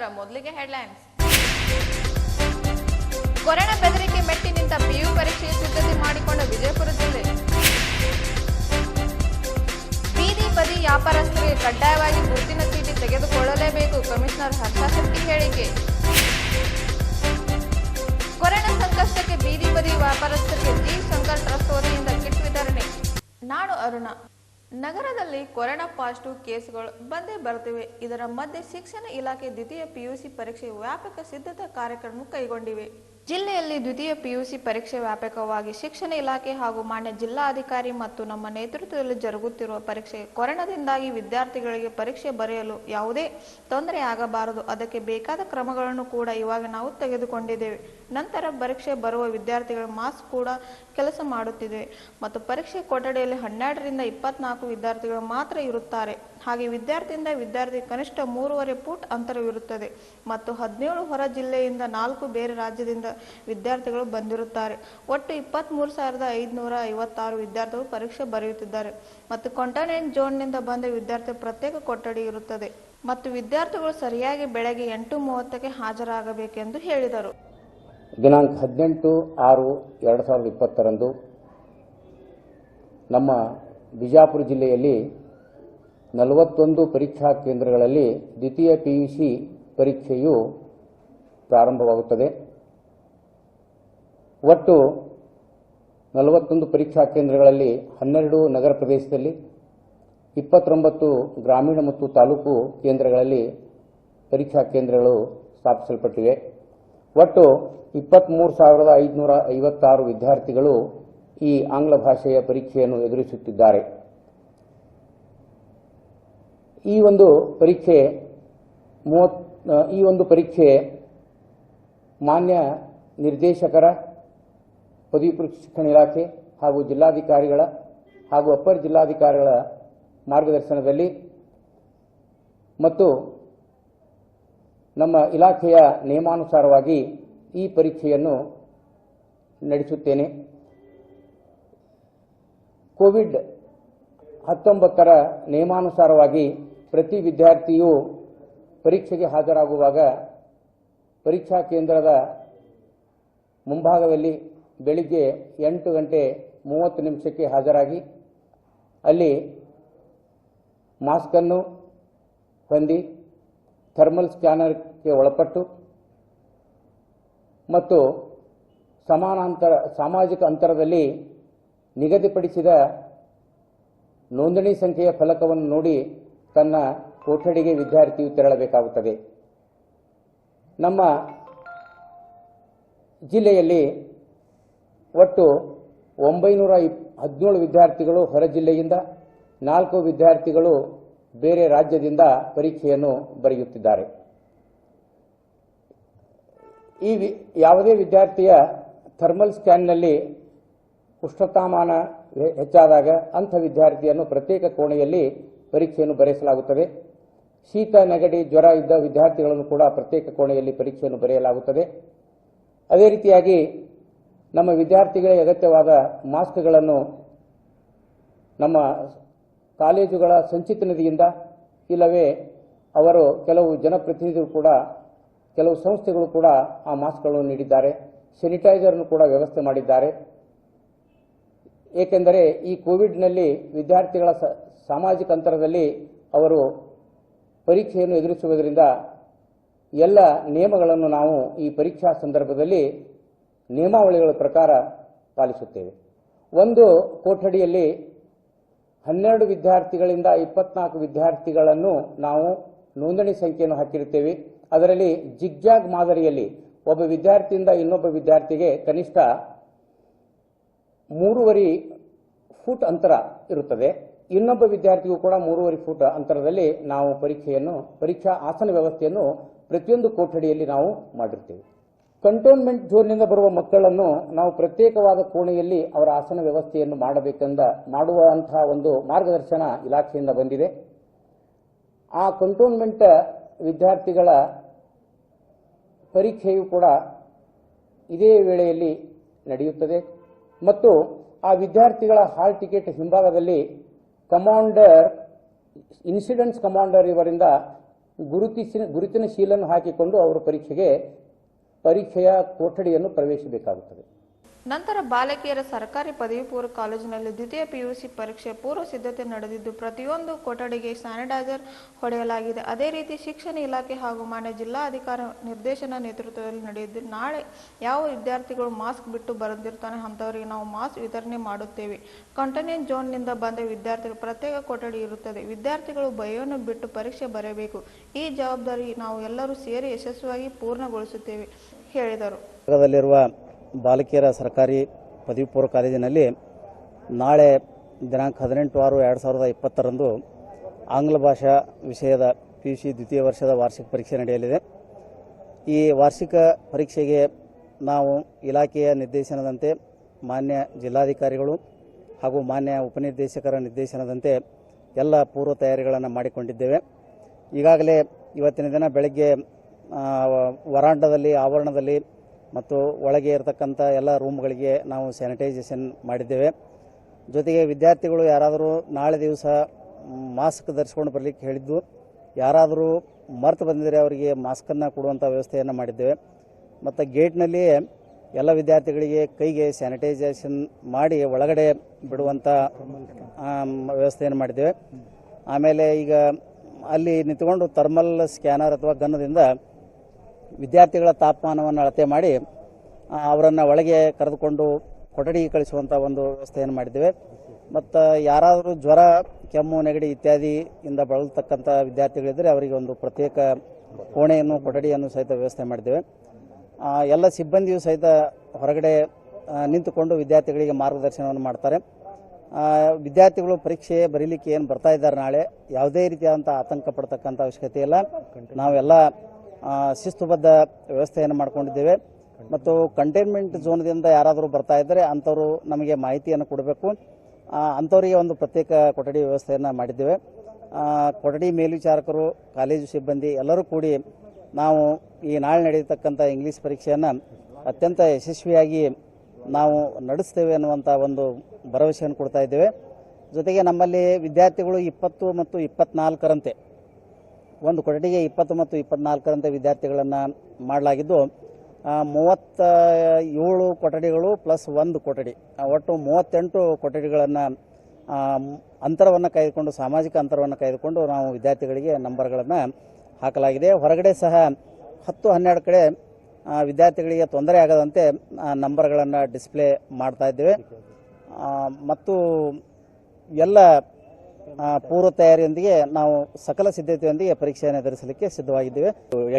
ನಮಸ್ಕಾರ. ಮೊದಲಿಗೆ headlines. Corona ಬೆದರಿಕೆ ಮೆಟ್ಟಿ ನಿಂತ ಪಿಯು ಪರೀಕ್ಷೆಗೆ ಸಿದ್ಧತೆ ಮಾಡಿಕೊಂಡ ವಿಜಯಪುರ ಜಿಲ್ಲೆ. ಬೀದಿ ಬದಿ ವ್ಯಾಪಾರಸ್ಥರಿಗೆ ಕಡ್ಡಾಯವಾಗಿ ಗುರುತಿನ ಚೀಟಿ ತೆಗೆದುಕೊಳ್ಳಲೇಬೇಕು, ಕಮಿಷನರ್ ಹರ್ಷ ಶೆಟ್ಟಿ ಹೇಳಿಕೆ. ಕೊರೋನಾ ಸಂಕಷ್ಟಕ್ಕೆ ಬೀದಿ ಬದಿ ವ್ಯಾಪಾರಸ್ಥರಿಗೆ ಜಿ ಶಂಕರ್ ಟ್ರಸ್ಟ್ ವತಿಯಿಂದ ಕಿಟ್ ವಿತರಣೆ. ನಾಡು ಅರುಣ. ನಗರದಲ್ಲಿ ಕೊರೋನಾ ಪಾಸಿಟಿವ್ ಕೇಸ್ಗಳು ಬಂದೇ ಬರುತ್ತಿವೆ. ಇದರ ಮಧ್ಯೆ ಶಿಕ್ಷಣ ಇಲಾಖೆ ದ್ವಿತೀಯ ಪಿಯುಸಿ ಪರೀಕ್ಷೆ ವ್ಯಾಪಕ ಸಿದ್ಧತಾ ಕಾರ್ಯಕ್ರಮ ಕೈಗೊಂಡಿವೆ. ಜಿಲ್ಲೆಯಲ್ಲಿ ದ್ವಿತೀಯ ಪಿಯುಸಿ ಪರೀಕ್ಷೆ ವ್ಯಾಪಕವಾಗಿ ಶಿಕ್ಷಣ ಇಲಾಖೆ ಹಾಗೂ ಮಾನ್ಯ ಜಿಲ್ಲಾಧಿಕಾರಿ ಮತ್ತು ನಮ್ಮ ನೇತೃತ್ವದಲ್ಲಿ ಜರುಗುತ್ತಿರುವ ಪರೀಕ್ಷೆ ಕೊರೋನಾದಿಂದಾಗಿ ವಿದ್ಯಾರ್ಥಿಗಳಿಗೆ ಪರೀಕ್ಷೆ ಬರೆಯಲು ಯಾವುದೇ ತೊಂದರೆ ಆಗಬಾರದು. ಅದಕ್ಕೆ ಬೇಕಾದ ಕ್ರಮಗಳನ್ನು ಕೂಡ ಇವಾಗ ನಾವು ತೆಗೆದುಕೊಂಡಿದ್ದೇವೆ. ನಂತರ ಪರೀಕ್ಷೆ ಬರುವ ವಿದ್ಯಾರ್ಥಿಗಳ ಮಾಸ್ಕ್ ಕೂಡ ಕೆಲಸ ಮಾಡುತ್ತಿದೆ ಮತ್ತು ಪರೀಕ್ಷೆ ಕೊಠಡಿಯಲ್ಲಿ 12ರಿಂದ 24 ವಿದ್ಯಾರ್ಥಿಗಳು ಮಾತ್ರ ಇರುತ್ತಾರೆ. ಹಾಗೆ ವಿದ್ಯಾರ್ಥಿಯಿಂದ ವಿದ್ಯಾರ್ಥಿ ಕನಿಷ್ಠ 3.5 ಫೂಟ್ ಅಂತರವಿರುತ್ತದೆ ಮತ್ತು 17 ಹೊರ ಜಿಲ್ಲೆಯಿಂದ 4 ಬೇರೆ ರಾಜ್ಯದಿಂದ ವಿದ್ಯಾರ್ಥಿಗಳು ಬಂದಿರುತ್ತಾರೆ. ಒಟ್ಟು 23,556 ವಿದ್ಯಾರ್ಥಿಗಳು ಪರೀಕ್ಷೆ ಬರೆಯುತ್ತಿದ್ದಾರೆ ಮತ್ತು ಕಂಟೈನ್ಮೆಂಟ್ ಝೋನ್ನಿಂದ ಬಂದ ವಿದ್ಯಾರ್ಥಿ ಪ್ರತ್ಯೇಕ ಕೊಠಡಿ ಇರುತ್ತದೆ ಮತ್ತು ವಿದ್ಯಾರ್ಥಿಗಳು ಸರಿಯಾಗಿ ಬೆಳಗ್ಗೆ 8:30ಕ್ಕೆ ಹಾಜರಾಗಬೇಕೆಂದು ಹೇಳಿದರು. ದಿನಾಂಕ 18/6/2020 ನಮ್ಮ ಬಿಜಾಪುರ ಜಿಲ್ಲೆಯಲ್ಲಿ 41 ಪರೀಕ್ಷಾ ಕೇಂದ್ರಗಳಲ್ಲಿ ದ್ವಿತೀಯ ಪಿಯುಸಿ ಪರೀಕ್ಷೆಯು ಪ್ರಾರಂಭವಾಗುತ್ತದೆ. ಒಟ್ಟು 41 ಪರೀಕ್ಷಾ ಕೇಂದ್ರಗಳಲ್ಲಿ 12 ನಗರ ಪ್ರದೇಶದಲ್ಲಿ, 29 ಗ್ರಾಮೀಣ ಮತ್ತು ತಾಲೂಕು ಕೇಂದ್ರಗಳಲ್ಲಿ ಪರೀಕ್ಷಾ ಕೇಂದ್ರಗಳು ಸ್ಥಾಪಿಸಲ್ಪಟ್ಟಿವೆ. ಒಟ್ಟು 23,556 ವಿದ್ಯಾರ್ಥಿಗಳು ಈ ಆಂಗ್ಲ ಭಾಷೆಯ ಪರೀಕ್ಷೆಯನ್ನು ಎದುರಿಸುತ್ತಿದ್ದಾರೆ. ಈ ಒಂದು ಪರೀಕ್ಷೆ ಮಾನ್ಯ ನಿರ್ದೇಶಕರ, ಪದವಿ ಪೂರ್ವ ಶಿಕ್ಷಣ ಇಲಾಖೆ ಹಾಗೂ ಜಿಲ್ಲಾಧಿಕಾರಿಗಳ ಹಾಗೂ ಅಪರ ಜಿಲ್ಲಾಧಿಕಾರಿಗಳ ಮಾರ್ಗದರ್ಶನದಲ್ಲಿ ಮತ್ತು ನಮ್ಮ ಇಲಾಖೆಯ ನಿಯಮಾನುಸಾರವಾಗಿ ಈ ಪರೀಕ್ಷೆಯನ್ನು ನಡೆಸುತ್ತೇನೆ. ಕೋವಿಡ್-19 ನಿಯಮಾನುಸಾರವಾಗಿ ಪ್ರತಿ ವಿದ್ಯಾರ್ಥಿಯು ಪರೀಕ್ಷೆಗೆ ಹಾಜರಾಗುವಾಗ ಪರೀಕ್ಷಾ ಕೇಂದ್ರದ ಮುಂಭಾಗದಲ್ಲಿ ಬೆಳಿಗ್ಗೆ 8:30 ಹಾಜರಾಗಿ ಅಲ್ಲಿ ಮಾಸ್ಕನ್ನು ಹೊಂದಿ ಥರ್ಮಲ್ ಸ್ಕ್ಯಾನರ್ಗೆ ಒಳಪಟ್ಟು ಮತ್ತು ಸಾಮಾಜಿಕ ಅಂತರದಲ್ಲಿ ನಿಗದಿಪಡಿಸಿದ ನೋಂದಣಿ ಸಂಖ್ಯೆಯ ಫಲಕವನ್ನು ನೋಡಿ ತನ್ನ ಕೊಠಡಿಗೆ ವಿದ್ಯಾರ್ಥಿಯು ತೆರಳಬೇಕಾಗುತ್ತದೆ. ನಮ್ಮ ಜಿಲ್ಲೆಯಲ್ಲಿ ಒಟ್ಟು 917 ವಿದ್ಯಾರ್ಥಿಗಳು ಹೊರ ಜಿಲ್ಲೆಯಿಂದ, 4 ವಿದ್ಯಾರ್ಥಿಗಳು ಬೇರೆ ರಾಜ್ಯದಿಂದ ಪರೀಕ್ಷೆಯನ್ನು ಬರೆಯುತ್ತಿದ್ದಾರೆ. ಯಾವುದೇ ವಿದ್ಯಾರ್ಥಿಯ ಥರ್ಮಲ್ ಸ್ಕ್ಯಾನ್ನಲ್ಲಿ ಉಷ್ಣತಾಮಾನ ಹೆಚ್ಚಾದಾಗ ಅಂಥ ವಿದ್ಯಾರ್ಥಿಯನ್ನು ಪ್ರತ್ಯೇಕ ಕೋಣೆಯಲ್ಲಿ ಪರೀಕ್ಷೆಯನ್ನು ಬರೆಸಲಾಗುತ್ತದೆ. ಶೀತ, ನೆಗಡಿ, ಜ್ವರ ಇದ್ದ ವಿದ್ಯಾರ್ಥಿಗಳನ್ನು ಕೂಡ ಪ್ರತ್ಯೇಕ ಕೋಣೆಯಲ್ಲಿ ಪರೀಕ್ಷೆಯನ್ನು ಬರೆಯಲಾಗುತ್ತದೆ. ಅದೇ ರೀತಿಯಾಗಿ ನಮ್ಮ ವಿದ್ಯಾರ್ಥಿಗಳಿಗೆ ಅಗತ್ಯವಾದ ಮಾಸ್ಕ್ಗಳನ್ನು ನಮ್ಮ ಕಾಲೇಜುಗಳ ಸಂಚಿತ ನಿಧಿಯಿಂದ ಇಲ್ಲವೇ ಅವರು ಕೆಲವು ಜನಪ್ರತಿನಿಧಿಗಳು ಕೂಡ, ಕೆಲವು ಸಂಸ್ಥೆಗಳು ಕೂಡ ಆ ಮಾಸ್ಕ್ಗಳನ್ನು ನೀಡಿದ್ದಾರೆ. ಸ್ಯಾನಿಟೈಸರ್ನ್ನು ಕೂಡ ವ್ಯವಸ್ಥೆ ಮಾಡಿದ್ದಾರೆ. ಏಕೆಂದರೆ ಈ ಕೋವಿಡ್ನಲ್ಲಿ ವಿದ್ಯಾರ್ಥಿಗಳ ಸಾಮಾಜಿಕ ಅಂತರದಲ್ಲಿ ಅವರು ಪರೀಕ್ಷೆಯನ್ನು ಎದುರಿಸುವುದರಿಂದ ಎಲ್ಲ ನಿಯಮಗಳನ್ನು ನಾವು ಈ ಪರೀಕ್ಷಾ ಸಂದರ್ಭದಲ್ಲಿ ನಿಯಮಾವಳಿಗಳ ಪ್ರಕಾರ ಪಾಲಿಸುತ್ತೇವೆ. ಒಂದು ಕೊಠಡಿಯಲ್ಲಿ 12 ವಿದ್ಯಾರ್ಥಿಗಳಿಂದ 24 ವಿದ್ಯಾರ್ಥಿಗಳನ್ನು ನಾವು ನೋಂದಣಿ ಸಂಖ್ಯೆಯನ್ನು ಹಾಕಿರುತ್ತೇವೆ. ಅದರಲ್ಲಿ ಜಿಗ್ಜಾಗ್ ಮಾದರಿಯಲ್ಲಿ ಒಬ್ಬ ವಿದ್ಯಾರ್ಥಿಯಿಂದ ಇನ್ನೊಬ್ಬ ವಿದ್ಯಾರ್ಥಿಗೆ ಕನಿಷ್ಠ 3.5 ಫೂಟ್ ಅಂತರ ಇರುತ್ತದೆ. ಇನ್ನೊಬ್ಬ ವಿದ್ಯಾರ್ಥಿಗೂ ಕೂಡ 3.5 ಫೂಟ್ ಅಂತರದಲ್ಲಿ ನಾವು ಪರೀಕ್ಷಾ ಆಸನ ವ್ಯವಸ್ಥೆಯನ್ನು ಪ್ರತಿಯೊಂದು ಕೊಠಡಿಯಲ್ಲಿ ನಾವು ಮಾಡಿರ್ತೇವೆ. ಕಂಟೋನ್ಮೆಂಟ್ ಝೋನ್ನಿಂದ ಬರುವ ಮಕ್ಕಳನ್ನು ನಾವು ಪ್ರತ್ಯೇಕವಾದ ಕೋಣೆಯಲ್ಲಿ ಅವರ ಆಸನ ವ್ಯವಸ್ಥೆಯನ್ನು ಮಾಡುವಂತಹ ಒಂದು ಮಾರ್ಗದರ್ಶನ ಇಲಾಖೆಯಿಂದ ಬಂದಿದೆ. ಆ ಕಂಟೋನ್ಮೆಂಟ್ ವಿದ್ಯಾರ್ಥಿಗಳ ಪರೀಕ್ಷೆಯು ಕೂಡ ಇದೇ ವೇಳೆಯಲ್ಲಿ ನಡೆಯುತ್ತದೆ ಮತ್ತು ಆ ವಿದ್ಯಾರ್ಥಿಗಳ ಹಾಲ್ ಟಿಕೆಟ್ ಹಿಂಭಾಗದಲ್ಲಿ ಇನ್ಸಿಡೆನ್ಸ್ ಕಮಾಂಡರ್ ಇವರಿಂದ ಗುರುತಿನ ಶೀಲನ್ನು ಹಾಕಿಕೊಂಡು ಅವರು ಪರೀಕ್ಷೆಯ ಕೊಠಡಿಯನ್ನು ಪ್ರವೇಶಿಸಬೇಕಾಗುತ್ತದೆ. ನಂತರ ಬಾಲಕಿಯರ ಸರ್ಕಾರಿ ಪದವಿ ಪೂರ್ವ ಕಾಲೇಜಿನಲ್ಲಿ ದ್ವಿತೀಯ ಪಿಯುಸಿ ಪರೀಕ್ಷೆ ಪೂರ್ವ ಸಿದ್ಧತೆ ನಡೆದಿದ್ದು ಪ್ರತಿಯೊಂದು ಕೊಠಡಿಗೆ ಸ್ಯಾನಿಟೈಸರ್ ಹೊಡೆಯಲಾಗಿದೆ. ಅದೇ ರೀತಿ ಶಿಕ್ಷಣ ಇಲಾಖೆ ಹಾಗೂ ಮಾನ್ಯ ಜಿಲ್ಲಾಧಿಕಾರಿ ನಿರ್ದೇಶನ ನೇತೃತ್ವದಲ್ಲಿ ನಡೆದಿದ್ದು ನಾಳೆ ಯಾವ ವಿದ್ಯಾರ್ಥಿಗಳು ಮಾಸ್ಕ್ ಬಿಟ್ಟು ಬಂದಿರ್ತಾನೆ ಅಂತವರಿಗೆ ನಾವು ಮಾಸ್ಕ್ ವಿತರಣೆ ಮಾಡುತ್ತೇವೆ. ಕಂಟೈನ್ಮೆಂಟ್ ಝೋನ್ನಿಂದ ಬಂದ ವಿದ್ಯಾರ್ಥಿಗಳು ಪ್ರತ್ಯೇಕ ಕೊಠಡಿ ಇರುತ್ತದೆ. ವಿದ್ಯಾರ್ಥಿಗಳು ಭಯವನ್ನು ಬಿಟ್ಟು ಪರೀಕ್ಷೆ ಬರೆಯಬೇಕು. ಈ ಜವಾಬ್ದಾರಿ ನಾವು ಎಲ್ಲರೂ ಸೇರಿ ಯಶಸ್ವಿಯಾಗಿ ಪೂರ್ಣಗೊಳಿಸುತ್ತೇವೆ ಹೇಳಿದರು. ಬಾಲಕಿಯರ ಸರ್ಕಾರಿ ಪದವಿ ಪೂರ್ವ ಕಾಲೇಜಿನಲ್ಲಿ ನಾಳೆ ದಿನಾಂಕ 18/6/2020 ಆಂಗ್ಲ ಭಾಷಾ ವಿಷಯದ PUC ದ್ವಿತೀಯ ವರ್ಷದ ವಾರ್ಷಿಕ ಪರೀಕ್ಷೆ ನಡೆಯಲಿದೆ. ಈ ವಾರ್ಷಿಕ ಪರೀಕ್ಷೆಗೆ ನಾವು ಇಲಾಖೆಯ ನಿರ್ದೇಶನದಂತೆ ಮಾನ್ಯ ಜಿಲ್ಲಾಧಿಕಾರಿಗಳು ಹಾಗೂ ಮಾನ್ಯ ಉಪನಿರ್ದೇಶಕರ ನಿರ್ದೇಶನದಂತೆ ಎಲ್ಲ ಪೂರ್ವ ತಯಾರಿಗಳನ್ನು ಮಾಡಿಕೊಂಡಿದ್ದೇವೆ. ಈಗಾಗಲೇ ಇವತ್ತಿನ ದಿನ ಬೆಳಗ್ಗೆ ವರಾಂಡದಲ್ಲಿ ಆವರಣದಲ್ಲಿ ಮತ್ತು ಒಳಗೆ ಇರತಕ್ಕಂಥ ಎಲ್ಲ ರೂಮ್ಗಳಿಗೆ ನಾವು ಸ್ಯಾನಿಟೈಸೇಷನ್ ಮಾಡಿದ್ದೇವೆ. ಜೊತೆಗೆ ವಿದ್ಯಾರ್ಥಿಗಳು ಯಾರಾದರೂ ನಾಳೆ ದಿವಸ ಮಾಸ್ಕ್ ಧರಿಸ್ಕೊಂಡು ಬರಲಿಕ್ಕೆ ಹೇಳಿದ್ದು, ಯಾರಾದರೂ ಮರೆತು ಬಂದಿದ್ದರೆ ಅವರಿಗೆ ಮಾಸ್ಕನ್ನು ಕೊಡುವಂಥ ವ್ಯವಸ್ಥೆಯನ್ನು ಮಾಡಿದ್ದೇವೆ. ಮತ್ತು ಗೇಟ್ನಲ್ಲಿಯೇ ಎಲ್ಲ ವಿದ್ಯಾರ್ಥಿಗಳಿಗೆ ಕೈಗೆ ಸ್ಯಾನಿಟೈಸೇಷನ್ ಮಾಡಿ ಒಳಗಡೆ ಬಿಡುವಂಥ ವ್ಯವಸ್ಥೆಯನ್ನು ಮಾಡಿದ್ದೇವೆ. ಆಮೇಲೆ ಈಗ ಅಲ್ಲಿ ನಿಂತುಕೊಂಡು ಥರ್ಮಲ್ ಸ್ಕ್ಯಾನರ್ ಅಥವಾ ಗನ್ನದಿಂದ ವಿದ್ಯಾರ್ಥಿಗಳ ತಾಪಮಾನವನ್ನು ಅಳತೆ ಮಾಡಿ ಅವರನ್ನು ಒಳಗೆ ಕರೆದುಕೊಂಡು ಕೊಠಡಿಗೆ ಕಳಿಸುವಂಥ ಒಂದು ವ್ಯವಸ್ಥೆಯನ್ನು ಮಾಡಿದ್ದೇವೆ. ಮತ್ತು ಯಾರಾದರೂ ಜ್ವರ, ಕೆಮ್ಮು, ನೆಗಡಿ ಇತ್ಯಾದಿಯಿಂದ ಬಳಲತಕ್ಕಂಥ ವಿದ್ಯಾರ್ಥಿಗಳಿದ್ದರೆ ಅವರಿಗೆ ಒಂದು ಪ್ರತ್ಯೇಕ ಕೋಣೆಯನ್ನು, ಕೊಠಡಿಯನ್ನು ಸಹಿತ ವ್ಯವಸ್ಥೆ ಮಾಡಿದ್ದೇವೆ. ಎಲ್ಲ ಸಿಬ್ಬಂದಿಯು ಸಹಿತ ಹೊರಗಡೆ ನಿಂತುಕೊಂಡು ವಿದ್ಯಾರ್ಥಿಗಳಿಗೆ ಮಾರ್ಗದರ್ಶನವನ್ನು ಮಾಡ್ತಾರೆ. ವಿದ್ಯಾರ್ಥಿಗಳು ಪರೀಕ್ಷೆ ಬರೀಲಿಕ್ಕೆ ಏನು ಬರ್ತಾ ಇದ್ದಾರೆ ನಾಳೆ ಯಾವುದೇ ರೀತಿಯಾದಂಥ ಆತಂಕ ಪಡ್ತಕ್ಕಂಥ ಅವಶ್ಯಕತೆ ಇಲ್ಲ. ನಾವೆಲ್ಲ ಶಿಸ್ತುಬದ್ಧ ವ್ಯವಸ್ಥೆಯನ್ನು ಮಾಡಿಕೊಂಡಿದ್ದೇವೆ. ಮತ್ತು ಕಂಟೈನ್ಮೆಂಟ್ ಝೋನ್ದಿಂದ ಯಾರಾದರೂ ಬರ್ತಾ ಇದ್ದರೆ ಅಂಥವರು ನಮಗೆ ಮಾಹಿತಿಯನ್ನು ಕೊಡಬೇಕು. ಅಂಥವರಿಗೆ ಒಂದು ಪ್ರತ್ಯೇಕ ಕೊಠಡಿ ವ್ಯವಸ್ಥೆಯನ್ನು ಮಾಡಿದ್ದೇವೆ. ಕೊಠಡಿ ಮೇಲ್ವಿಚಾರಕರು, ಕಾಲೇಜು ಸಿಬ್ಬಂದಿ ಎಲ್ಲರೂ ಕೂಡಿ ನಾವು ಈ ನಾಳೆ ನಡೆಯತಕ್ಕಂಥ ಇಂಗ್ಲೀಷ್ ಪರೀಕ್ಷೆಯನ್ನು ಅತ್ಯಂತ ಯಶಸ್ವಿಯಾಗಿ ನಾವು ನಡೆಸ್ತೇವೆ ಅನ್ನುವಂಥ ಒಂದು ಭರವಸೆಯನ್ನು ಕೊಡ್ತಾ ಇದ್ದೇವೆ. ಜೊತೆಗೆ ನಮ್ಮಲ್ಲಿ ವಿದ್ಯಾರ್ಥಿಗಳು 20 ಮತ್ತು 24ರಂತೆ ಒಂದು ಕೊಠಡಿಗೆ 20 ಮತ್ತು 24ರಂತೆ ವಿದ್ಯಾರ್ಥಿಗಳನ್ನು ಮಾಡಲಾಗಿದ್ದು 37 ಕೊಠಡಿಗಳು ಪ್ಲಸ್ 1 ಕೊಠಡಿ, ಒಟ್ಟು 38 ಕೊಠಡಿಗಳನ್ನು ಅಂತರವನ್ನು ಕಾಯ್ದುಕೊಂಡು, ಸಾಮಾಜಿಕ ಅಂತರವನ್ನು ಕಾಯ್ದುಕೊಂಡು ನಾವು ವಿದ್ಯಾರ್ಥಿಗಳಿಗೆ ನಂಬರ್ಗಳನ್ನು ಹಾಕಲಾಗಿದೆ. ಹೊರಗಡೆ ಸಹ 10-12 ಕಡೆ ವಿದ್ಯಾರ್ಥಿಗಳಿಗೆ ತೊಂದರೆ ಆಗದಂತೆ ನಂಬರ್ಗಳನ್ನು ಡಿಸ್ಪ್ಲೇ ಮಾಡ್ತಾ ಇದ್ದೇವೆ. ಮತ್ತು ಎಲ್ಲ ಪೂರ್ವ ತಯಾರಿಯೊಂದಿಗೆ ನಾವು ಸಕಲ ಸಿದ್ಧತೆಯೊಂದಿಗೆ ಪರೀಕ್ಷೆಯನ್ನು ಎದುರಿಸಲಿಕ್ಕೆ ಸಿದ್ಧವಾಗಿದ್ದೇವೆ.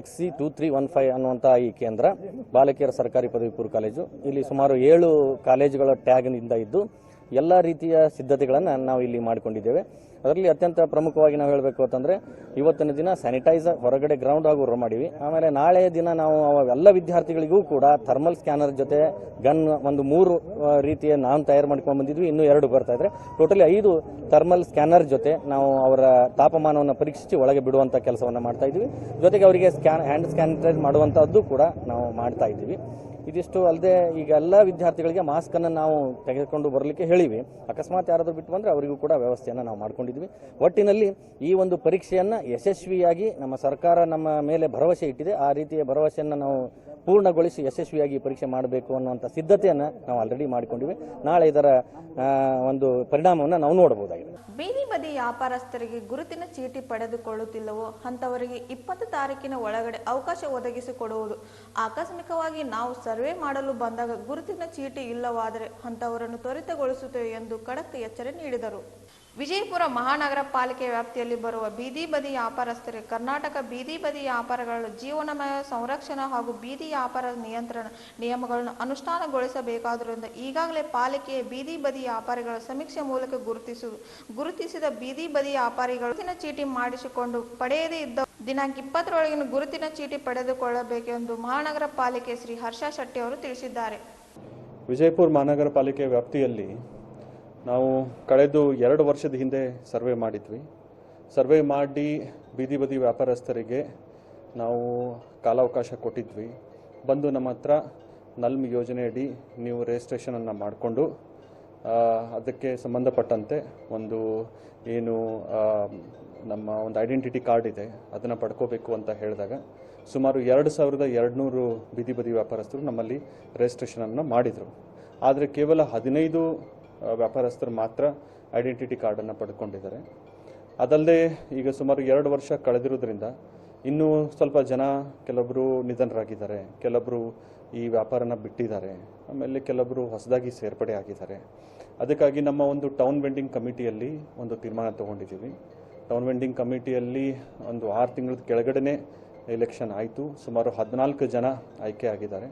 XC2315 ಅನ್ನುವಂಥ ಈ ಕೇಂದ್ರ ಬಾಲಕಿಯರ ಸರ್ಕಾರಿ ಪದವಿ ಪೂರ್ವ ಕಾಲೇಜು, ಇಲ್ಲಿ ಸುಮಾರು 7 ಕಾಲೇಜುಗಳ ಟ್ಯಾಗ್ನಿಂದ ಇದ್ದು ಎಲ್ಲ ರೀತಿಯ ಸಿದ್ಧತೆಗಳನ್ನು ನಾವು ಇಲ್ಲಿ ಮಾಡಿಕೊಂಡಿದ್ದೇವೆ. ಅದರಲ್ಲಿ ಅತ್ಯಂತ ಪ್ರಮುಖವಾಗಿ ನಾವು ಹೇಳಬೇಕು ಅಂತಂದ್ರೆ ಇವತ್ತಿನ ದಿನ ಸ್ಯಾನಿಟೈಸರ್ ಹೊರಗಡೆ ಗ್ರೌಂಡ್ ಹಾಗೂ ಮಾಡಿವಿ. ಆಮೇಲೆ ನಾಳೆ ದಿನ ನಾವು ಎಲ್ಲ ವಿದ್ಯಾರ್ಥಿಗಳಿಗೂ ಕೂಡ ಥರ್ಮಲ್ ಸ್ಕ್ಯಾನರ್ ಜೊತೆ ಗನ್ ಒಂದು 3 ರೀತಿಯ ನಾವು ತಯಾರು ಮಾಡ್ಕೊಂಡು ಬಂದಿದ್ವಿ. ಇನ್ನೂ 2 ಬರ್ತಾ ಇದ್ರೆ ಟೋಟಲಿ 5 ಥರ್ಮಲ್ ಸ್ಕ್ಯಾನರ್ ಜೊತೆ ನಾವು ಅವರ ತಾಪಮಾನವನ್ನು ಪರೀಕ್ಷಿಸಿ ಒಳಗೆ ಬಿಡುವಂತ ಕೆಲಸವನ್ನು ಮಾಡ್ತಾ ಇದ್ವಿ. ಜೊತೆಗೆ ಅವರಿಗೆ ಹ್ಯಾಂಡ್ ಸ್ಯಾನಿಟೈಸ್ ಮಾಡುವಂತಹದ್ದು ಕೂಡ ನಾವು ಮಾಡ್ತಾ ಇದ್ದೀವಿ. ಇದಿಷ್ಟು ಅಲ್ಲದೆ ಈಗ ಎಲ್ಲ ವಿದ್ಯಾರ್ಥಿಗಳಿಗೆ ಮಾಸ್ಕ್ ಅನ್ನು ನಾವು ತೆಗೆದುಕೊಂಡು ಬರಲಿಕ್ಕೆ ಹೇಳಿವಿ. ಅಕಸ್ಮಾತ್ ಯಾರಾದರೂ ಬಿಟ್ಟು ಬಂದ್ರೆ ಅವರಿಗೂ ಕೂಡ ವ್ಯವಸ್ಥೆಯನ್ನು ನಾವು ಮಾಡ್ಕೊಂಡಿದ್ವಿ. ಒಟ್ಟಿನಲ್ಲಿ ಈ ಒಂದು ಪರೀಕ್ಷೆಯನ್ನ ಯಶಸ್ವಿಯಾಗಿ ನಮ್ಮ ಸರ್ಕಾರ ನಮ್ಮ ಮೇಲೆ ಭರವಸೆ ಇಟ್ಟಿದೆ. ಆ ರೀತಿಯ ಭರವಸೆಯನ್ನು ನಾವು ಪೂರ್ಣಗೊಳಿಸಿ ಯಶಸ್ವಿಯಾಗಿ ಪರೀಕ್ಷೆ ಮಾಡಬೇಕು ಅನ್ನುವಂಥ ಸಿದ್ಧತೆಯನ್ನು ನಾವು ಆಲ್ರೆಡಿ ಮಾಡಿಕೊಂಡಿವಿ. ನಾಳೆ ಇದರ ಒಂದು ಪರಿಣಾಮವನ್ನು ನಾವು ನೋಡಬಹುದಾಗಿದೆ. ಬೀದಿ ಬದಿ ವ್ಯಾಪಾರಸ್ಥರಿಗೆ ಗುರುತಿನ ಚೀಟಿ ಪಡೆದುಕೊಳ್ಳುತ್ತಿಲ್ಲವೋ ಅಂತವರಿಗೆ 20 ತಾರೀಕಿನ ಒಳಗಡೆ ಅವಕಾಶ ಒದಗಿಸಿಕೊಡುವುದು. ಆಕಸ್ಮಿಕವಾಗಿ ನಾವು ಸರ್ವೆ ಮಾಡಲು ಬಂದಾಗ ಗುರುತಿನ ಚೀಟಿ ಇಲ್ಲವಾದರೆ ಅಂತವರನ್ನು ತ್ವರಿತಗೊಳಿಸುತ್ತೇವೆ ಎಂದು ಖಡಕ್ ಎಚ್ಚರಿಕೆ ನೀಡಿದರು. ವಿಜಯಪುರ ಮಹಾನಗರ ಪಾಲಿಕೆ ವ್ಯಾಪ್ತಿಯಲ್ಲಿ ಬರುವ ಬೀದಿ ಬದಿ ವ್ಯಾಪಾರಸ್ಥರಿಗೆ ಕರ್ನಾಟಕ ಬೀದಿ ಬದಿ ವ್ಯಾಪಾರಗಳ ಜೀವನಮಯ ಸಂರಕ್ಷಣಾ ಹಾಗೂ ಬೀದಿ ವ್ಯಾಪಾರ ನಿಯಂತ್ರಣ ನಿಯಮಗಳನ್ನು ಅನುಷ್ಠಾನಗೊಳಿಸಬೇಕಾದ್ದರಿಂದ ಈಗಾಗಲೇ ಪಾಲಿಕೆಯ ಬೀದಿ ಬದಿ ವ್ಯಾಪಾರಿಗಳ ಸಮೀಕ್ಷೆ ಮೂಲಕ ಗುರುತಿಸಿದ ಬೀದಿ ಬದಿ ವ್ಯಾಪಾರಿಗಳು ಗುರುತಿನ ಚೀಟಿ ಮಾಡಿಸಿಕೊಂಡು ಪಡೆಯದೇ ಇದ್ದ ದಿನಾಂಕ 20ರೊಳಗಿನ ಗುರುತಿನ ಚೀಟಿ ಪಡೆದುಕೊಳ್ಳಬೇಕೆಂದು ಮಹಾನಗರ ಪಾಲಿಕೆ ಶ್ರೀ ಹರ್ಷ ಶೆಟ್ಟಿ ಅವರು ತಿಳಿಸಿದ್ದಾರೆ. ವಿಜಯಪುರ ಮಹಾನಗರ ಪಾಲಿಕೆ ವ್ಯಾಪ್ತಿಯಲ್ಲಿ ನಾವು ಕಳೆದ 2 ವರ್ಷದ ಹಿಂದೆ ಸರ್ವೆ ಮಾಡಿದ್ವಿ. ಸರ್ವೆ ಮಾಡಿ ಬೀದಿ ಬದಿ ವ್ಯಾಪಾರಸ್ಥರಿಗೆ ನಾವು ಕಾಲಾವಕಾಶ ಕೊಟ್ಟಿದ್ವಿ. ಬಂದು ನಮ್ಮ ಹತ್ರ ನಲ್ಮ್ ಯೋಜನೆಯಡಿ ನೀವು ರಿಜಿಸ್ಟ್ರೇಷನನ್ನು ಮಾಡಿಕೊಂಡು ಅದಕ್ಕೆ ಸಂಬಂಧಪಟ್ಟಂತೆ ಒಂದು ಏನು ನಮ್ಮ ಒಂದು ಐಡೆಂಟಿಟಿ ಕಾರ್ಡ್ ಇದೆ ಅದನ್ನು ಪಡ್ಕೋಬೇಕು ಅಂತ ಹೇಳಿದಾಗ ಸುಮಾರು 2200 ಬೀದಿ ಬದಿ ವ್ಯಾಪಾರಸ್ಥರು ನಮ್ಮಲ್ಲಿ ರಿಜಿಸ್ಟ್ರೇಷನನ್ನು ಮಾಡಿದರು. ಆದರೆ ಕೇವಲ 15 ವ್ಯಾಪಾರಸ್ಥರು ಮಾತ್ರ ಐಡೆಂಟಿಟಿ ಕಾರ್ಡನ್ನು ಪಡ್ಕೊಂಡಿದ್ದಾರೆ. ಅದಲ್ಲದೆ ಈಗ ಸುಮಾರು 2 ವರ್ಷ ಕಳೆದಿರೋದ್ರಿಂದ ಇನ್ನೂ ಸ್ವಲ್ಪ ಜನ ಕೆಲವೊಬ್ಬರು ನಿಧನರಾಗಿದ್ದಾರೆ, ಕೆಲವೊಬ್ಬರು ಈ ವ್ಯಾಪಾರನ ಬಿಟ್ಟಿದ್ದಾರೆ, ಆಮೇಲೆ ಕೆಲವೊಬ್ಬರು ಹೊಸದಾಗಿ ಸೇರ್ಪಡೆ ಆಗಿದ್ದಾರೆ. ಅದಕ್ಕಾಗಿ ನಮ್ಮ ಒಂದು ಟೌನ್ ವೆಂಡಿಂಗ್ ಕಮಿಟಿಯಲ್ಲಿ ಒಂದು ತೀರ್ಮಾನ ತಗೊಂಡಿದ್ದೀವಿ. ಟೌನ್ ವೆಂಡಿಂಗ್ ಕಮಿಟಿಯಲ್ಲಿ ಒಂದು 6 ತಿಂಗಳ ಕೆಳಗಡೆನೆ ಎಲೆಕ್ಷನ್ ಆಯಿತು. ಸುಮಾರು 14 ಜನ ಆಯ್ಕೆ ಆಗಿದ್ದಾರೆ.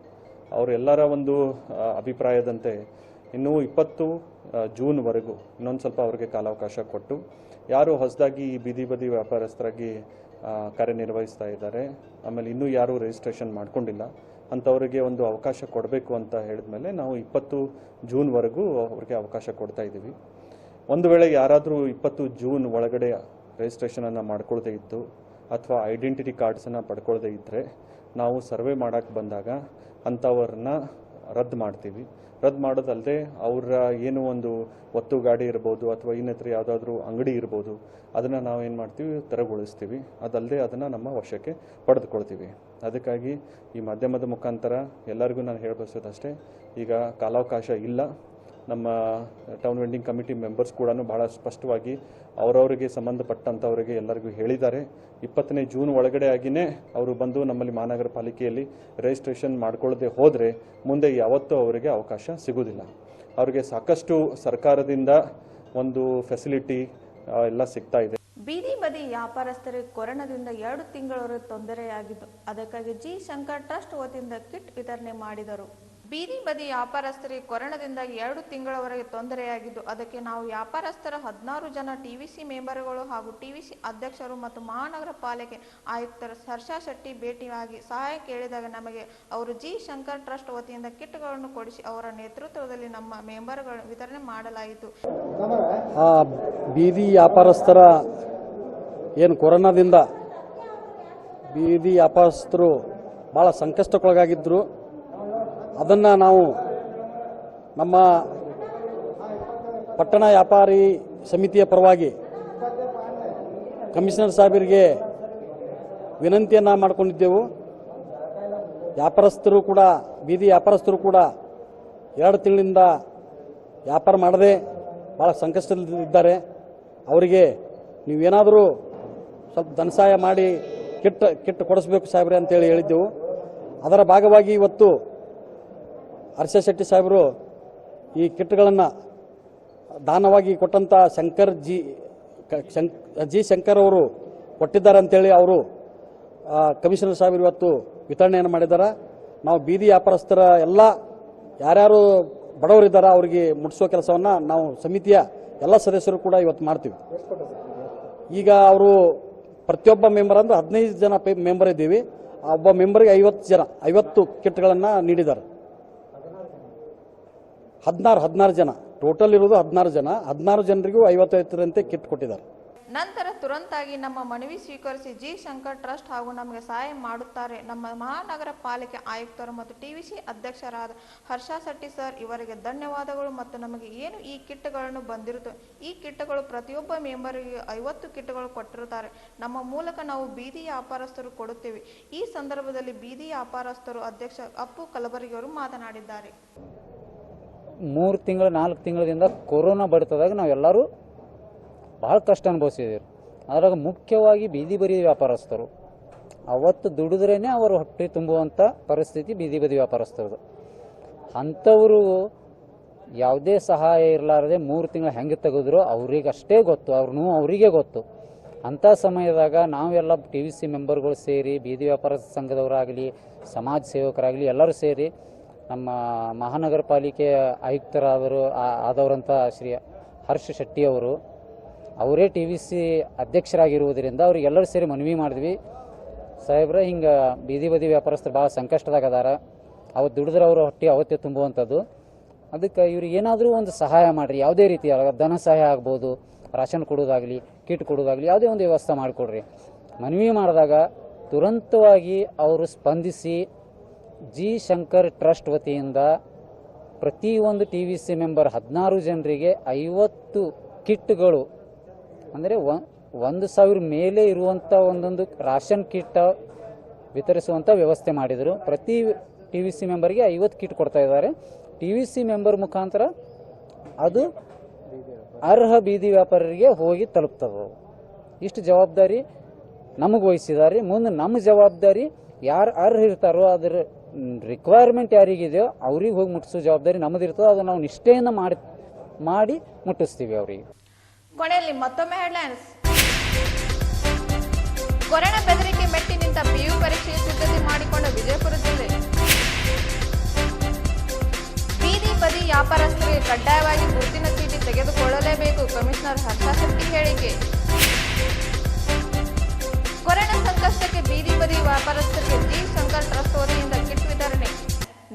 ಅವರೆಲ್ಲರ ಒಂದು ಅಭಿಪ್ರಾಯದಂತೆ ಇನ್ನೂ 20 ಜೂನ್ವರೆಗೂ ಇನ್ನೊಂದು ಸ್ವಲ್ಪ ಅವರಿಗೆ ಕಾಲಾವಕಾಶ ಕೊಟ್ಟು ಯಾರು ಹೊಸದಾಗಿ ಈ ಬೀದಿ ಬದಿ ವ್ಯಾಪಾರಸ್ಥರಾಗಿ ಕಾರ್ಯನಿರ್ವಹಿಸ್ತಾ ಇದ್ದಾರೆ, ಆಮೇಲೆ ಇನ್ನೂ ಯಾರು ರಿಜಿಸ್ಟ್ರೇಷನ್ ಮಾಡ್ಕೊಂಡಿಲ್ಲ ಅಂಥವರಿಗೆ ಒಂದು ಅವಕಾಶ ಕೊಡಬೇಕು ಅಂತ ಹೇಳಿದ್ಮೇಲೆ ನಾವು 20 ಜೂನ್ವರೆಗೂ ಅವ್ರಿಗೆ ಅವಕಾಶ ಕೊಡ್ತಾ ಇದ್ದೀವಿ. ಒಂದು ವೇಳೆ ಯಾರಾದರೂ 20 ಜೂನ್ ಒಳಗಡೆ ರಿಜಿಸ್ಟ್ರೇಷನನ್ನು ಮಾಡ್ಕೊಳ್ಳದೆ ಇದ್ದು ಅಥವಾ ಐಡೆಂಟಿಟಿ ಕಾರ್ಡ್ಸನ್ನು ಪಡ್ಕೊಳ್ಳದೆ ಇದ್ದರೆ ನಾವು ಸರ್ವೆ ಮಾಡೋಕ್ಕೆ ಬಂದಾಗ ಅಂಥವ್ರನ್ನ ರದ್ದು ಮಾಡ್ತೀವಿ. ರದ್ದು ಮಾಡೋದಲ್ಲದೆ ಅವರ ಏನು ಒಂದು ಒತ್ತು ಗಾಡಿ ಇರ್ಬೋದು ಅಥವಾ ಇನ್ನಿತರ ಯಾವುದಾದ್ರೂ ಅಂಗಡಿ ಇರ್ಬೋದು ಅದನ್ನು ನಾವು ಏನು ಮಾಡ್ತೀವಿ, ತೆರವುಗೊಳಿಸ್ತೀವಿ. ಅದಲ್ಲದೆ ಅದನ್ನು ನಮ್ಮ ವಶಕ್ಕೆ ಪಡೆದುಕೊಳ್ತೀವಿ. ಅದಕ್ಕಾಗಿ ಈ ಮಾಧ್ಯಮದ ಮುಖಾಂತರ ಎಲ್ಲರಿಗೂ ನಾನು ಹೇಳಬಯಸೋದಷ್ಟೇ, ಈಗ ಕಾಲಾವಕಾಶ ಇಲ್ಲ. ನಮ್ಮ ಟೌನ್ ವೆಂಡಿಂಗ್ ಕಮಿಟಿ ಮೆಂಬರ್ಸ್ ಕೂಡ ಬಹಳ ಸ್ಪಷ್ಟವಾಗಿ ಅವರವರಿಗೆ ಸಂಬಂಧಪಟ್ಟಂಥವರಿಗೆ ಎಲ್ಲರಿಗೂ ಹೇಳಿದ್ದಾರೆ. 20ನೇ ಜೂನ್ ಒಳಗಡೆ ಆಗಿಯೇ ಅವರು ಬಂದು ನಮ್ಮಲ್ಲಿ ಮಹಾನಗರ ಪಾಲಿಕೆಯಲ್ಲಿ ರಿಜಿಸ್ಟ್ರೇಷನ್ ಮಾಡ್ಕೊಳ್ಳದೆ ಹೋದರೆ ಮುಂದೆ ಯಾವತ್ತೂ ಅವರಿಗೆ ಅವಕಾಶ ಸಿಗುವುದಿಲ್ಲ. ಅವರಿಗೆ ಸಾಕಷ್ಟು ಸರ್ಕಾರದಿಂದ ಒಂದು ಫೆಸಿಲಿಟಿ ಎಲ್ಲ ಸಿಗ್ತಾ ಇದೆ. ಬೀದಿ ಬದಿ ವ್ಯಾಪಾರಸ್ಥರಿಗೆ ಕೊರೋನಾದಿಂದ 2 ತಿಂಗಳವರೆಗೆ ತೊಂದರೆಯಾಗಿದ್ದು, ಅದಕ್ಕಾಗಿ ಜಿ ಶಂಕರ್ ಟ್ರಸ್ಟ್ ವತಿಯಿಂದ ಕಿಟ್ ವಿತರಣೆ ಮಾಡಿದರು. ಬೀದಿ ಬದಿ ವ್ಯಾಪಾರಸ್ಥರಿಗೆ ಕೊರೋನಾದಿಂದ 2 ತಿಂಗಳವರೆಗೆ ತೊಂದರೆಯಾಗಿದ್ದು, ಅದಕ್ಕೆ ನಾವು ವ್ಯಾಪಾರಸ್ಥರ 16 ಜನ ಟಿವಿಸಿ ಮೆಂಬರ್ಗಳು ಹಾಗೂ ಟಿವಿಸಿ ಅಧ್ಯಕ್ಷರು ಮತ್ತು ಮಹಾನಗರ ಪಾಲಿಕೆ ಆಯುಕ್ತರ ಹರ್ಷ ಶೆಟ್ಟಿ ಭೇಟಿಯಾಗಿ ಸಹಾಯ ಕೇಳಿದಾಗ ನಮಗೆ ಅವರು ಜಿ ಶಂಕರ್ ಟ್ರಸ್ಟ್ ವತಿಯಿಂದ ಕಿಟ್ಗಳನ್ನು ಕೊಡಿಸಿ ಅವರ ನೇತೃತ್ವದಲ್ಲಿ ನಮ್ಮ ಮೆಂಬರ್ಗಳನ್ನು ವಿತರಣೆ ಮಾಡಲಾಯಿತು. ಬೀದಿ ವ್ಯಾಪಾರಸ್ಥರ ಏನು ಕೊರೋನಾದಿಂದ ಬೀದಿ ವ್ಯಾಪಾರಸ್ಥರು ಭಾಳ ಸಂಕಷ್ಟಕ್ಕೊಳಗಾಗಿದ್ದರು. ಅದನ್ನು ನಾವು ನಮ್ಮ ಪಟ್ಟಣ ವ್ಯಾಪಾರಿ ಸಮಿತಿಯ ಪರವಾಗಿ ಕಮಿಷನರ್ ಸಾಹೇಬರಿಗೆ ವಿನಂತಿಯನ್ನು ಮಾಡಿಕೊಂಡಿದ್ದೆವು. ವ್ಯಾಪಾರಸ್ಥರು ಕೂಡ ಬೀದಿ ವ್ಯಾಪಾರಸ್ಥರು ಕೂಡ 2 ತಿಂಗಳಿಂದ ವ್ಯಾಪಾರ ಮಾಡದೆ ಭಾಳ ಸಂಕಷ್ಟದಲ್ಲಿದ್ದಾರೆ. ಅವರಿಗೆ ನೀವೇನಾದರೂ ಸ್ವಲ್ಪ ಧನಸಹಾಯ ಮಾಡಿ ಕಿಟ್ ಕೊಡಿಸ್ಬೇಕು ಸಾಹೇಬ್ರೆ ಅಂತೇಳಿ ಹೇಳಿದ್ದೆವು. ಅದರ ಭಾಗವಾಗಿ ಇವತ್ತು ಹರ್ಷ ಶೆಟ್ಟಿ ಸಾಹೇಬರು ಈ ಕಿಟ್ಗಳನ್ನು ದಾನವಾಗಿ ಕೊಟ್ಟಂಥ ಜಿ ಶಂಕರ್ ಅವರು ಕೊಟ್ಟಿದ್ದಾರೆ ಅಂತೇಳಿ ಅವರು ಕಮಿಷನರ್ ಸಾಹೇಬರು ಇವತ್ತು ವಿತರಣೆಯನ್ನು ಮಾಡಿದ್ದಾರೆ. ನಾವು ಬೀದಿ ವ್ಯಾಪಾರಸ್ಥರ ಎಲ್ಲ ಯಾರ್ಯಾರು ಬಡವರಿದ್ದಾರೆ ಅವರಿಗೆ ಮುಟ್ಟಿಸುವ ಕೆಲಸವನ್ನು ನಾವು ಸಮಿತಿಯ ಎಲ್ಲ ಸದಸ್ಯರು ಕೂಡ ಇವತ್ತು ಮಾಡ್ತೀವಿ. ಈಗ ಅವರು ಪ್ರತಿಯೊಬ್ಬ ಮೆಂಬರ್ ಅಂದ್ರೆ 15 ಜನ ಮೆಂಬರ್ ಇದ್ದೀವಿ. ಒಬ್ಬ ಮೆಂಬರ್ಗೆ 50 ಕಿಟ್ಗಳನ್ನು ನೀಡಿದ್ದಾರೆ. 16 ಜನ ಟೋಟಲ್ ಇರೋದು 16 ಜನ. 16 ಜನರಿಗೂ 50 ಕಿಟ್ ಕೊಟ್ಟಿದ್ದಾರೆ. ನಂತರ ತುರಂತಾಗಿ ನಮ್ಮ ಮನವಿ ಸ್ವೀಕರಿಸಿ ಜಿ ಶಂಕರ್ ಟ್ರಸ್ಟ್ ಹಾಗೂ ನಮಗೆ ಸಹಾಯ ಮಾಡುತ್ತಾರೆ ನಮ್ಮ ಮಹಾನಗರ ಪಾಲಿಕೆ ಆಯುಕ್ತರು ಮತ್ತು ಟಿವಿಸಿ ಅಧ್ಯಕ್ಷರಾದ ಹರ್ಷ ಶೆಟ್ಟಿ ಸರ್ ಇವರಿಗೆ ಧನ್ಯವಾದಗಳು. ಮತ್ತು ನಮಗೆ ಏನು ಈ ಕಿಟ್ಗಳನ್ನು ಬಂದಿರುತ್ತೋ ಈ ಕಿಟ್ಗಳು ಪ್ರತಿಯೊಬ್ಬ ಮೆಂಬರಿಗೆ 50 ಕಿಟ್ಗಳು ಕೊಟ್ಟಿರುತ್ತಾರೆ. ನಮ್ಮ ಮೂಲಕ ನಾವು ಬೀದಿ ವ್ಯಾಪಾರಸ್ಥರು ಕೊಡುತ್ತೇವೆ. ಈ ಸಂದರ್ಭದಲ್ಲಿ ಬೀದಿ ವ್ಯಾಪಾರಸ್ಥರು ಅಧ್ಯಕ್ಷ ಅಪ್ಪು ಕಲಬರ್ಗಿ ಅವರು ಮಾತನಾಡಿದ್ದಾರೆ. 3 ತಿಂಗಳು 4 ತಿಂಗಳಿಂದ ಕೊರೋನಾ ಬರ್ತದಾಗ ನಾವೆಲ್ಲರೂ ಭಾಳ ಕಷ್ಟ ಅನುಭವಿಸಿದ್ದೀವಿ. ಅದ್ರಾಗ ಮುಖ್ಯವಾಗಿ ಬೀದಿ ಬದಿ ವ್ಯಾಪಾರಸ್ಥರು ಅವತ್ತು ದುಡಿದ್ರೇ ಅವರು ಹೊಟ್ಟೆ ತುಂಬುವಂಥ ಪರಿಸ್ಥಿತಿ ಬೀದಿ ಬದಿ ವ್ಯಾಪಾರಸ್ಥರದು. ಅಂಥವರು ಯಾವುದೇ ಸಹಾಯ ಇರಲಾರದೆ 3 ತಿಂಗಳು ಹೆಂಗೆ ತೆಗೆದ್ರು ಅವ್ರಿಗಷ್ಟೇ ಗೊತ್ತು, ಅವರಿಗೆ ಗೊತ್ತು. ಅಂಥ ಸಮಯದಾಗ ನಾವೆಲ್ಲ ಟಿವಿಸಿ ಮೆಂಬರ್ಗಳು ಸೇರಿ ಬೀದಿ ವ್ಯಾಪಾರ ಸಂಘದವರಾಗಲಿ ಸಮಾಜ ಸೇವಕರಾಗಲಿ ಎಲ್ಲರೂ ಸೇರಿ ನಮ್ಮ ಮಹಾನಗರ ಪಾಲಿಕೆ ಆದವರಂಥ ಶ್ರೀ ಹರ್ಷ ಶೆಟ್ಟಿ ಅವರೇ ಟಿವಿಸಿ ಅಧ್ಯಕ್ಷರಾಗಿರುವುದರಿಂದ ಅವರಿಗೆಲ್ಲರೂ ಸೇರಿ ಮನವಿ ಮಾಡಿದ್ವಿ. ಸಾಹೇಬ್ರೆ ಹಿಂಗೆ ಬೀದಿ ಬದಿ ವ್ಯಾಪಾರಸ್ಥರು ಭಾಳ ಸಂಕಷ್ಟದಾಗ ಅದಾರ, ಅವತ್ತು ದುಡಿದ್ರೆ ಅವರು ಹೊಟ್ಟೆ ಅವತ್ತೇ ತುಂಬುವಂಥದ್ದು. ಅದಕ್ಕೆ ಇವ್ರಿಗೆ ಏನಾದರೂ ಒಂದು ಸಹಾಯ ಮಾಡಿರಿ, ಯಾವುದೇ ರೀತಿಯ ಧನ ಸಹಾಯ ಆಗ್ಬೋದು, ರಾಷನ್ ಕೊಡೋದಾಗಲಿ ಕಿಟ್ ಕೊಡೋದಾಗಲಿ ಯಾವುದೇ ಒಂದು ವ್ಯವಸ್ಥೆ ಮಾಡಿಕೊಡ್ರಿ. ಮನವಿ ಮಾಡಿದಾಗ ತುರಂತವಾಗಿ ಅವರು ಸ್ಪಂದಿಸಿ ಜಿ ಶಂಕರ್ ಟ್ರಸ್ಟ್ ವತಿಯಿಂದ ಪ್ರತಿಯೊಂದು TVC ಮೆಂಬರ್ 16 ಜನರಿಗೆ 50 ಕಿಟ್ಗಳು ಅಂದರೆ 1,000 ಮೇಲೆ ಇರುವಂಥ ಒಂದೊಂದು ರಾಷನ್ ಕಿಟ್ ವಿತರಿಸುವಂಥ ವ್ಯವಸ್ಥೆ ಮಾಡಿದರು. ಪ್ರತಿ TVC ಮೆಂಬರ್ಗೆ 50 ಕಿಟ್ ಕೊಡ್ತಾ ಇದ್ದಾರೆ. TVC ಮೆಂಬರ್ ಮುಖಾಂತರ ಅದು ಅರ್ಹ ಬೀದಿ ವ್ಯಾಪಾರರಿಗೆ ಹೋಗಿ ತಲುಪ್ತದೆ. ಇಷ್ಟು ಜವಾಬ್ದಾರಿ ನಮಗೆ ವಹಿಸಿದ್ದಾರೆ. ಮುಂದೆ ನಮ್ಮ ಜವಾಬ್ದಾರಿ ಯಾರು ಅರ್ಹ ಇರ್ತಾರೋ ಅದರ ರಿಕ್ವೈರ್ಮೆಂಟ್ ಯಾರಿಗಿದೆಯೋ ಅವ್ರಿಗೆ ಹೋಗಿ ಮುಟ್ಟಿಸೋ ಜವಾಬ್ದಾರಿ ನಮ್ಮದಿರ್ತದೆ. ಅದು ನಾವು ನಿಷ್ಠೆಯಿಂದ ಮಾಡಿ ಮುಟ್ಟಿಸ್ತೀವಿ ಅವರಿಗೆ. ಕೊನೆಯಲ್ಲಿ ಮತ್ತೊಮ್ಮೆ ಹೆಡ್ಲೈನ್ಸ್. ಕೊರೋನಾ ಬೆದರಿಕೆ ಮೆಟ್ಟಿ ನಿಂತ PU ಪರೀಕ್ಷೆಗೆ ಸಿದ್ಧತೆ ಮಾಡಿಕೊಂಡ ವಿಜಯಪುರ ಜಿಲ್ಲೆ. ಬೀದಿ ಬದಿ ವ್ಯಾಪಾರಸ್ಥರಿಗೆ ಕಡ್ಡಾಯವಾಗಿ ಗುರುತಿನ ಚೀಟಿ ತೆಗೆದುಕೊಳ್ಳಲೇಬೇಕು, ಕಮಿಷನರ್ ಹರ್ಷ ಶೆಟ್ಟಿ ಹೇಳಿಕೆ. ಕೊರೋನಾ ಸಂಕಷ್ಟಕ್ಕೆ ಬೀದಿ ಬದಿ ವ್ಯಾಪಾರಸ್ಥರಿಗೆ ಜಿ ಶಂಕರ್ ಟ್ರಸ್ಟ್ ವತಿಯಿಂದ ಕಿಟ್ ವಿತರಣೆ.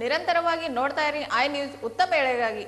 ನಿರಂತರವಾಗಿ ನೋಡ್ತಾ ಇರಿ ಐ ನ್ಯೂಸ್, ಉತ್ತಮ ಬೆಳೆಗಾಗಿ.